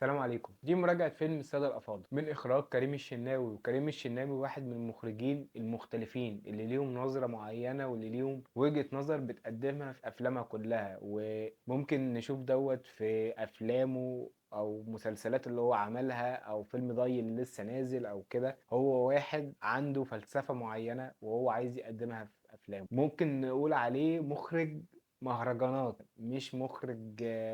السلام عليكم. دي مراجعة فيلم السادة الأفاضل من إخراج كريم الشناوي، وكريم الشناوي واحد من المخرجين المختلفين اللي ليهم نظرة معينة واللي ليهم وجهة نظر بتقدمها في أفلامها كلها، وممكن نشوف دوت في أفلامه أو مسلسلات اللي هو عملها أو فيلم ضاي اللي لسه نازل أو كده. هو واحد عنده فلسفة معينة وهو عايز يقدمها في أفلامه. ممكن نقول عليه مخرج مهرجانات، مش مخرج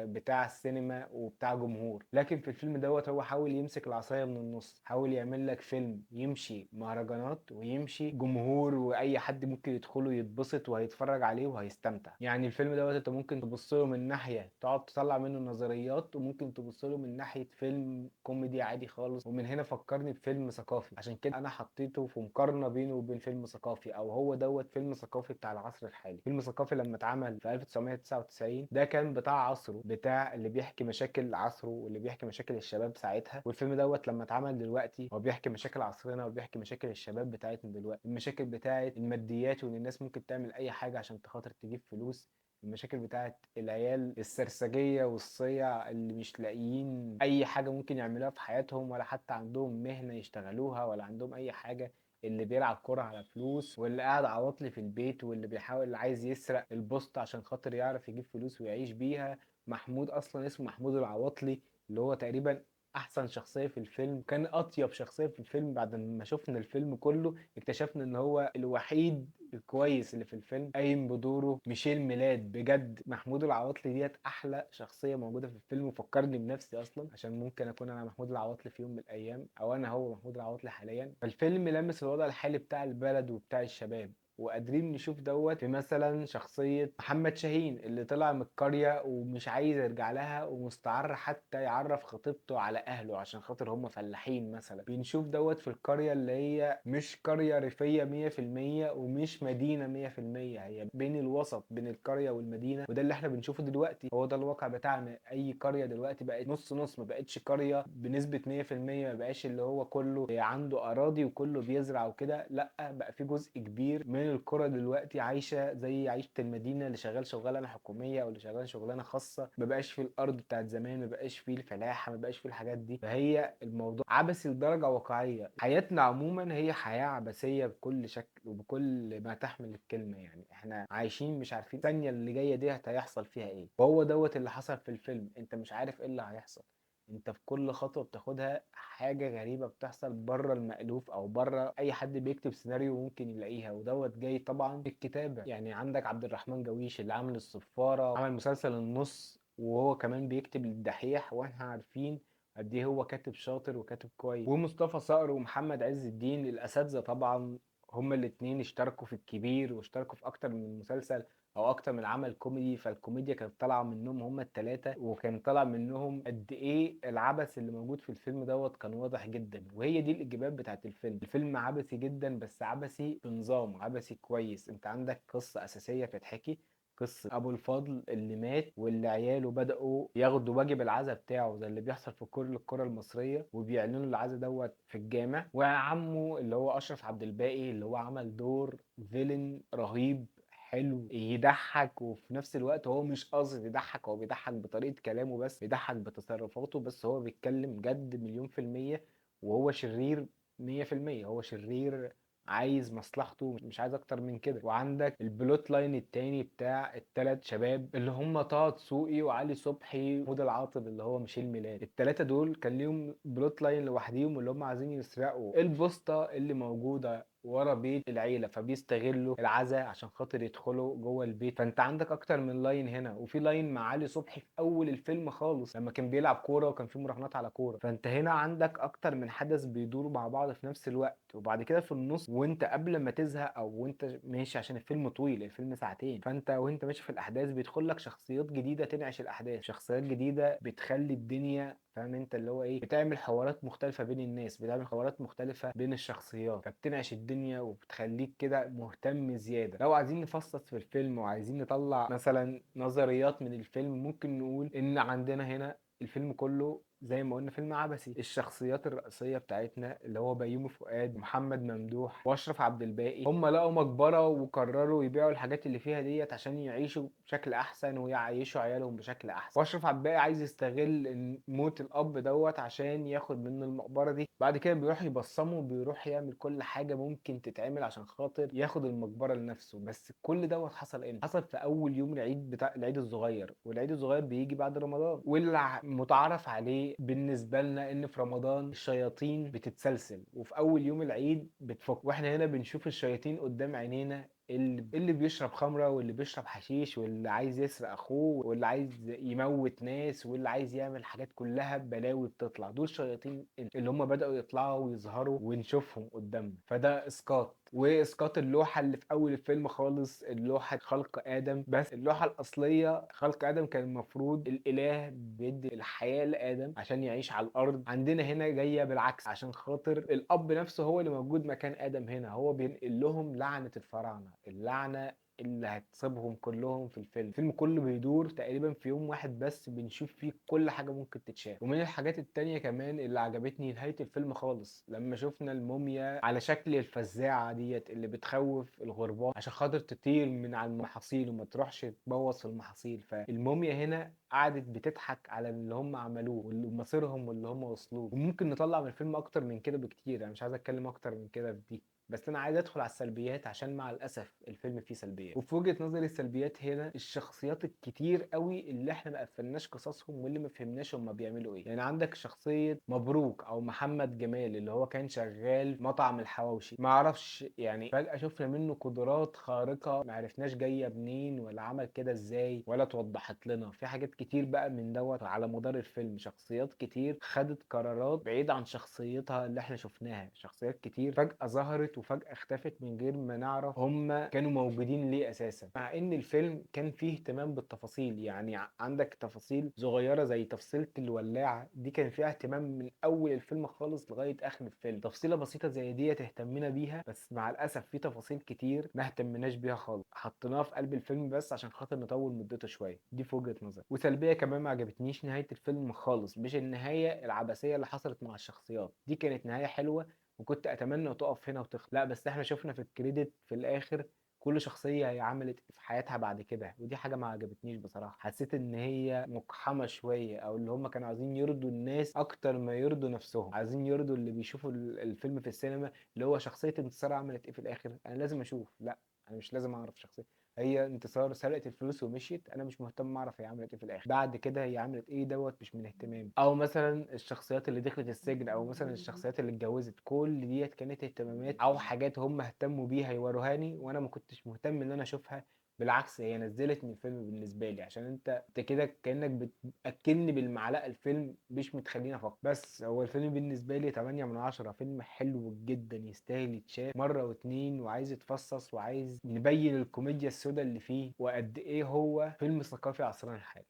بتاع السينما وبتاع جمهور. لكن في الفيلم دوت هو حاول يمسك العصاية من النص، حاول يعمل لك فيلم يمشي مهرجانات ويمشي جمهور، واي حد ممكن يدخله يتبسط وهيتفرج عليه وهيستمتع. يعني الفيلم دوت انت ممكن تبص له من ناحية تقعد تطلع منه نظريات، وممكن تبص له من ناحية فيلم كوميدي عادي خالص. ومن هنا فكرني بفيلم ثقافي، عشان كده انا حطيته في مقارنة بينه وبين فيلم ثقافي، او هو دوت فيلم ثقافي بتاع العصر الحالي. فيلم ثقافي لما اتعمل في 1999 ده كان بتاع عصره، بتاع اللي بيحكي مشاكل عصره واللي بيحكي مشاكل الشباب ساعتها. والفيلم دوت لما اتعمل دلوقتي هو بيحكي مشاكل عصرنا وبيحكي مشاكل الشباب بتاعتنا دلوقتي، المشاكل بتاعت الماديات وان الناس ممكن تعمل اي حاجة عشان خاطر تجيب فلوس، المشاكل بتاعت العيال السرسجية والصيع اللي مش لاقيين اي حاجة ممكن يعملوها في حياتهم، ولا حتى عندهم مهنة يشتغلوها، ولا عندهم اي حاجة، اللي بيلعب كرة على فلوس، واللي قاعد عواطلي في البيت، واللي بيحاول اللي عايز يسرق البوسط عشان خاطر يعرف يجيب فلوس ويعيش بيها. محمود اصلا اسمه محمود العواطلي، اللي هو تقريبا احسن شخصية في الفيلم، كان اطيب شخصية في الفيلم. بعد ما شفنا الفيلم كله اكتشفنا ان هو الوحيد الكويس اللي في الفيلم، قايم بدوره ميشيل ميلاد. بجد محمود العواطلي ديت احلى شخصية موجودة في الفيلم، وفكرني بنفسي اصلا عشان ممكن اكون انا محمود العواطلي في يوم من الايام، او انا هو محمود العواطلي حاليا. فالفيلم لمس الوضع الحالي بتاع البلد وبتاع الشباب، وقادرين نشوف دوت في مثلا شخصية محمد شاهين اللي طلع من القرية ومش عايز يرجع لها، ومستعر حتى يعرف خطيبته على أهله عشان خاطر هم فلاحين مثلا. بنشوف دوت في القرية اللي هي مش قرية ريفية 100% ومش مدينة 100%، هي بين الوسط بين القرية والمدينة. وده اللي احنا بنشوفه دلوقتي، هو ده الواقع بتاعنا. أي قرية دلوقتي بقت نص نص، ما بقتش قرية بنسبة 100%، ما بقاش اللي هو كله عنده أراضي وكله بيزرع وكده. لا، بقى في جزء كبير من القرى دلوقتي عايشه زي عيشه المدينه، اللي شغال شغلانه حكوميه او اللي شغال شغلانه خاصه. ما بقاش في الارض بتاعت زمان، ما بقاش في الفلاحه، ما بقاش في الحاجات دي. فهي الموضوع عبثي لدرجه واقعيه. حياتنا عموما هي حياه عبثيه بكل شكل وبكل ما تحمل الكلمه. يعني احنا عايشين مش عارفين الثانيه اللي جايه دي هيحصل فيها ايه، وهو دوت اللي حصل في الفيلم. انت مش عارف ايه اللي هيحصل، انت في كل خطوة بتاخدها حاجة غريبة بتحصل بره المألوف او بره اي حد بيكتب سيناريو ممكن يلاقيها. ودوت جاي طبعا في الكتابة. يعني عندك عبد الرحمن جويش اللي عامل الصفارة، عمل مسلسل النص، وهو كمان بيكتب للدحيح، واحنا عارفين قد ايه هو كاتب شاطر وكاتب كويس. ومصطفى صقر ومحمد عز الدين الاساتذة طبعا، هما الاتنين اشتركوا في الكبير واشتركوا في اكتر من مسلسل او اكتر من عمل كوميدي. فالكوميديا كانت طالعه منهم هما التلاتة، وكان طالع منهم قد ايه العبث اللي موجود في الفيلم دوت كان واضح جدا. وهي دي الايجابيات بتاعت الفيلم. الفيلم عبثي جدا بس عبثي بنظام، عبثي كويس. انت عندك قصه اساسيه بتتحكي، قصة أبو الفضل اللي مات واللي عياله بدأوا ياخدوا واجب العزا بتاعه زي اللي بيحصل في كل القرى المصرية، وبيعلنوا العزا دوت في الجامع. وعمه اللي هو أشرف عبد الباقي اللي هو عمل دور فيلن رهيب، حلو يضحك، وفي نفس الوقت هو مش قاصد يضحك، هو بيضحك بطريقة كلامه بس، بيضحك بتصرفاته بس، هو بيتكلم جد مليون في المية. وهو شرير 100%، هو شرير عايز مصلحته، مش عايز اكتر من كده. وعندك البلوت لاين التاني بتاع التلات شباب اللي هم طه دسوقي وعلي صبحي ومحمود العاطل اللي هو ميشيل ميلاد. التلاتة دول كان ليهم بلوت لاين لوحديهم، اللي هم عايزين يسرقوا البوسطة اللي موجودة ورا بيت العيله، فبيستغلوا العزاء عشان خاطر يدخلوا جوه البيت. فانت عندك اكتر من لاين هنا، وفي لاين مع علي صبحي في اول الفيلم خالص لما كان بيلعب كوره وكان في مراهنات على كوره. فانت هنا عندك اكتر من حدث بيدوروا مع بعض في نفس الوقت. وبعد كده في النص وانت قبل ما تزهق او وانت ماشي، عشان الفيلم طويل، الفيلم ساعتين، فانت وانت ماشي في الاحداث بيدخل لك شخصيات جديده تنعش الاحداث، شخصيات جديده بتخلي الدنيا، فاهم انت اللي هو ايه، بتعمل حوارات مختلفة بين الناس، بتعمل حوارات مختلفة بين الشخصيات، فبتنعش الدنيا وبتخليك كده مهتم زيادة. لو عايزين نفصص في الفيلم وعايزين نطلع مثلا نظريات من الفيلم، ممكن نقول ان عندنا هنا الفيلم كله زي ما قلنا فيلم عبثي. الشخصيات الرئيسيه بتاعتنا اللي هو بيومي فؤاد، محمد ممدوح، واشرف عبد الباقي، هم لقوا مقبره وقرروا يبيعوا الحاجات اللي فيها ديت عشان يعيشوا بشكل احسن ويعيشوا عيالهم بشكل احسن. واشرف عبد الباقي عايز يستغل موت الاب دوت عشان ياخد منه المقبره دي. بعد كده بيروح يبصمه وبيروح يعمل كل حاجه ممكن تتعمل عشان خاطر ياخد المقبره لنفسه. بس كل دوت حصل امتى؟ حصل في اول يوم العيد بتاع العيد الصغير، والعيد الصغير بيجي بعد رمضان. واللي متعارف عليه بالنسبه لنا ان في رمضان الشياطين بتتسلسل، وفي اول يوم العيد بتفك. واحنا هنا بنشوف الشياطين قدام عينينا، اللي بيشرب خمره، واللي بيشرب حشيش، واللي عايز يسرق اخوه، واللي عايز يموت ناس، واللي عايز يعمل حاجات كلها بلاوي بتطلع. دول شياطين اللي هم بدأوا يطلعوا ويظهروا ونشوفهم قدامنا. فده اسقاط، واسقاط اللوحه اللي في اول الفيلم خالص، اللوحه خلق ادم. بس اللوحه الاصليه خلق ادم كان المفروض الاله بيدي الحياه لادم عشان يعيش على الارض. عندنا هنا جايه بالعكس، عشان خاطر الاب نفسه هو اللي موجود مكان ادم هنا، هو بينقل لهم لعنه الفراعنه، اللعنه اللي هتصيبهم كلهم في الفيلم. الفيلم كله بيدور تقريبا في يوم واحد بس، بنشوف فيه كل حاجة ممكن تتشاف. ومن الحاجات التانية كمان اللي عجبتني نهاية الفيلم خالص، لما شفنا الموميا على شكل الفزاعة ديت اللي بتخوف الغربان عشان خاطر تطير من على المحاصيل وما تروحش تبوظ في المحاصيل. فالموميا هنا قعدت بتضحك على اللي هم عملوه ومصيرهم واللي هم وصلوه. وممكن نطلع من الفيلم اكتر من كده بكتير، انا مش عايز اتكلم اكتر من كده في دي، بس انا عايز ادخل على السلبيات عشان مع الاسف الفيلم فيه سلبيات. وفي وجهة نظري السلبيات هنا الشخصيات الكتير قوي اللي احنا ما قفلناش قصصهم واللي ما فهمناش هم بيعملوا ايه. يعني عندك شخصية مبروك او محمد جمال اللي هو كان شغال مطعم الحواوشي، ما اعرفش يعني فجأة شفنا منه قدرات خارقة ما عرفناش جاية منين ولا عمل كده ازاي ولا اتوضحت لنا. في حاجات كتير بقى من دوت على مدار الفيلم، شخصيات كتير خدت قرارات بعيد عن شخصيتها اللي احنا شفناها. شخصيات كتير فجأة ظهرت وفجأة اختفت من غير ما نعرف هم كانوا موجودين ليه اساسا، مع ان الفيلم كان فيه اهتمام بالتفاصيل. يعني عندك تفاصيل صغيرة زي تفصيلة الولاعة دي كان فيها اهتمام من اول الفيلم خالص لغاية اخر الفيلم. تفصيلة بسيطة زي دي اهتمينا بيها، بس مع الاسف في تفاصيل كتير ما اهتمناش بيها خالص، حطيناها في قلب الفيلم بس عشان خاطر نطول مدته شوية. دي في وجهة نظري. وسلبية كمان ما عجبتنيش نهاية الفيلم خالص، مش النهاية العبثية اللي حصلت مع الشخصيات دي، كانت نهاية حلوة وكنت اتمنى تقف هنا وتخلص. لا بس احنا شفنا في الكريدت في الاخر كل شخصية هي عملت في حياتها بعد كده، ودي حاجة ما عجبتنيش بصراحة. حسيت ان هي مقحمة شوية، او اللي هم كانوا عايزين يرضوا الناس اكتر ما يرضوا نفسهم، عايزين يرضوا اللي بيشوفوا الفيلم في السينما، اللي هو شخصية انتصار عملت ايه في الاخر. انا لازم اشوف؟ لا، انا مش لازم اعرف شخصية. هي انتصار سرقت الفلوس ومشيت، انا مش مهتم اعرف هي عملت ايه في الاخر. بعد كده هي عملت ايه دوت مش من اهتمامي. او مثلا الشخصيات اللي دخلت السجن، او مثلا الشخصيات اللي اتجوزت، كل ديت كانت اهتمامات او حاجات هم اهتموا بيها يوروهاني وانا ما كنتش مهتم ان انا اشوفها. بالعكس هي نزلت من الفيلم بالنسبه لي، عشان انت كده كانك بتاكلني بالمعلقه الفيلم، مش متخليني افكر. بس هو الفيلم بالنسبه لي 8 من 10، فيلم حلو جدا يستاهل يتشاف مره واتنين، وعايز يتفصص، وعايز نبين الكوميديا السوداء اللي فيه وقد ايه هو فيلم ثقافي عصرنا الحالي.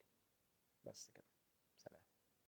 بس كده.